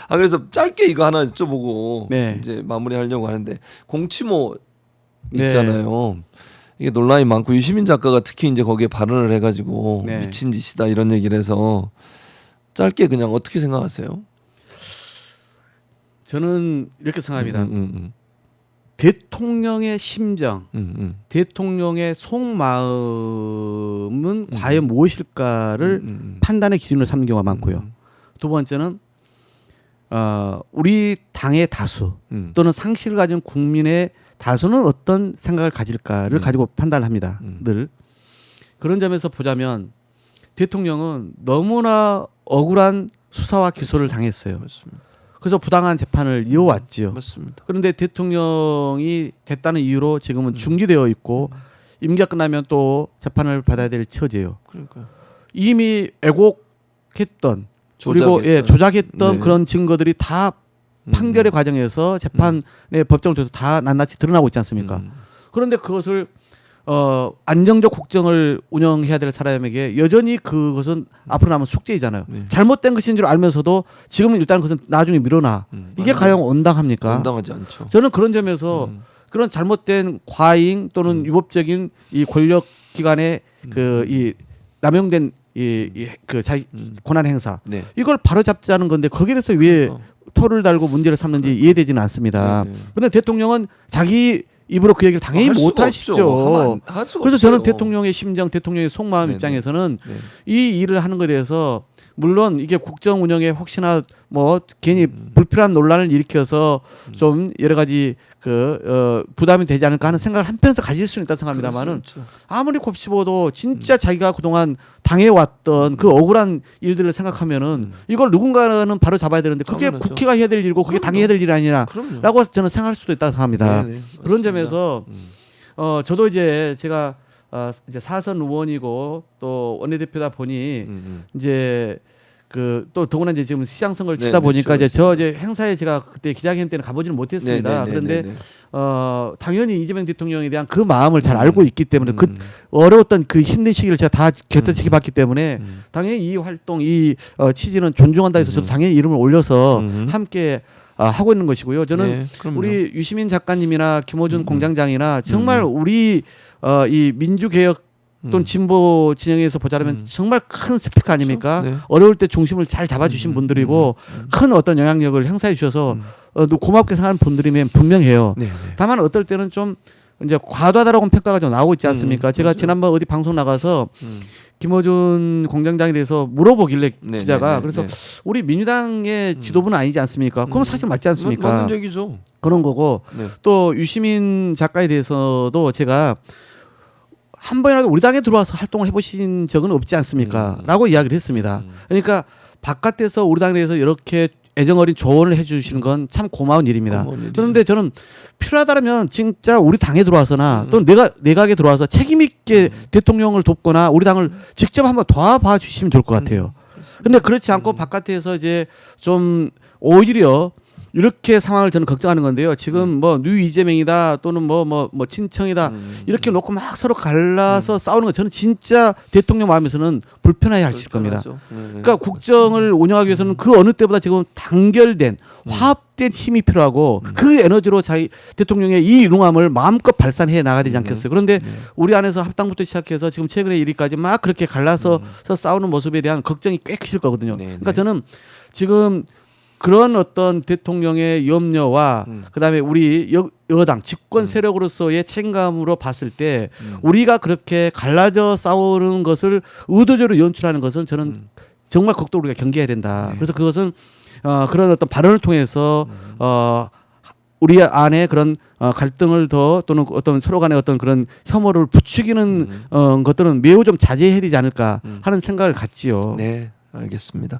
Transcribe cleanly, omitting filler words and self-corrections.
그래서 짧게 이거 하나 여쭤보고 네. 이제 마무리하려고 하는데 공치모 네. 있잖아요. 이게 논란이 많고 유시민 작가가 특히 이제 거기에 발언을 해가지고 네. 미친 짓이다 이런 얘기를 해서 짧게 그냥 어떻게 생각하세요? 저는 이렇게 생각합니다. 대통령의 심정, 대통령의 속마음은 과연 무엇일까를 판단의 기준으로 삼는 경우가 많고요. 두 번째는 우리 당의 다수 또는 상식을 가진 국민의 다수는 어떤 생각을 가질까를 가지고 판단을 합니다. 늘 그런 점에서 보자면 대통령은 너무나 억울한 수사와 기소를 당했어요. 맞습니다. 그래서 부당한 재판을 이어왔지요. 맞습니다. 그런데 대통령이 됐다는 이유로 지금은 중지되어 있고 임기가 끝나면 또 재판을 받아야 될 처지예요. 그러니까요. 이미 왜곡했던 그리고 조작했던 네. 그런 증거들이 다 판결의 과정에서 재판의 법정을 통해서 다 낱낱이 드러나고 있지 않습니까? 그런데 그것을 안정적 국정을 운영해야 될 사람에게 여전히 그것은 앞으로 남은 숙제이잖아요. 네. 잘못된 것인 줄 알면서도 지금은 일단 그것은 나중에 밀어놔. 이게 과연 온당합니까? 온당하지 않죠. 저는 그런 점에서 그런 잘못된 과잉 또는 위법적인 이 권력 기관의 그 이 남용된 그 자기 권한 행사 네. 이걸 바로잡자는 건데 거기에 대해서 왜 토를 달고 문제를 삼는지 이해되지는 않습니다. 네, 네. 그런데 대통령은 자기 입으로 그 얘기를 당연히 할 수가 못 하시죠. 없죠. 할 수가 그래서 없어요. 저는 대통령의 심정, 대통령의 속마음 네네. 입장에서는 네. 이 일을 하는 것에 대해서 물론 이게 국정 운영에 혹시나 뭐 괜히 불필요한 논란을 일으켜서 좀 여러 가지 부담이 되지 않을까 하는 생각을 한편에서 가질 수는 있다고 생각합니다만은 그렇죠. 아무리 곱씹어도 진짜 자기가 그동안 당해왔던 그 억울한 일들을 생각하면은 이걸 누군가는 바로 잡아야 되는데 그게 당연하죠. 국회가 해야 될 일이고 그게 당이 해야 될 일이 그럼요. 아니라라고 저는 생각할 수도 있다고 생각합니다. 네네, 그런 맞습니다. 점에서 저도 이제 제가 이제 사선 의원이고 또 원내대표다 보니 이제 또 더구나 이제 지금 시장 선거를 치다 보니까 이제 이제 행사에 제가 그때 기자회견 때는 가보지는 못했습니다. 그런데 당연히 이재명 대통령에 대한 그 마음을 잘 알고 있기 때문에 그 어려웠던 그 힘든 시기를 제가 다 곁에 봤기 때문에 당연히 이 활동 이 취지는 존중한다 해서 저도 당연히 이름을 올려서 함께 하고 있는 것이고요. 저는 네, 그럼요. 우리 유시민 작가님이나 김호준 공장장이나 정말 우리 이 민주개혁 또는 진보 진영에서 보자면 정말 큰 스피커 아닙니까? 네. 어려울 때 중심을 잘 잡아주신 분들이고 큰 어떤 영향력을 행사해 주셔서 고맙게 생각하는 분들이면 분명해요. 네, 네. 다만 어떨 때는 좀 이제 과도하다라고 평가가 좀 나오고 있지 않습니까? 제가 맞아요. 지난번 어디 방송 나가서 김호준 공장장에 대해서 물어보길래 네, 기자가 네, 네, 그래서 네. 우리 민주당의 지도부는 아니지 않습니까? 그럼 사실 맞지 않습니까? 맞는 얘기죠. 그런 거고 네. 또 유시민 작가에 대해서도 제가 한 번이라도 우리 당에 들어와서 활동을 해보신 적은 없지 않습니까? 라고 이야기를 했습니다. 그러니까 바깥에서 우리 당에 대해서 이렇게 애정어린 조언을 해주시는 건 참 고마운 일입니다. 고마운 일이죠. 그런데 저는 필요하다면 진짜 우리 당에 들어와서나 또는 내각에 들어와서 책임있게 대통령을 돕거나 우리 당을 직접 한번 도와봐 주시면 좋을 것 같아요. 그런데 그렇지 않고 바깥에서 이제 좀 오히려 이렇게 상황을 저는 걱정하는 건데요. 지금 뭐 뉴 이재명이다 또는 뭐 친청이다 이렇게 놓고 막 서로 갈라서 싸우는 거 저는 진짜 대통령 마음에서는 불편해 하실 겁니다. 그러니까 국정을 운영하기 위해서는 그 어느 때보다 지금 단결된 화합된 힘이 필요하고 그 에너지로 자기 대통령의 이 융함을 마음껏 발산해 나가야 되지 않겠어요. 그런데 우리 안에서 합당부터 시작해서 지금 최근의 일위까지 막 그렇게 갈라서 싸우는 모습에 대한 걱정이 꽤 크실 거거든요. 그러니까 저는 지금 그런 어떤 대통령의 염려와 그다음에 우리 여당 집권 세력으로서의 책임감으로 봤을 때 우리가 그렇게 갈라져 싸우는 것을 의도적으로 연출하는 것은 저는 정말 극도로 우리가 경계해야 된다. 그래서 그것은 그런 어떤 발언을 통해서 우리 안에 그런 갈등을 더 또는 어떤 서로 간의 어떤 그런 혐오를 부추기는 것들은 매우 좀 자제해야 되지 않을까 하는 생각을 갖지요. 네, 알겠습니다.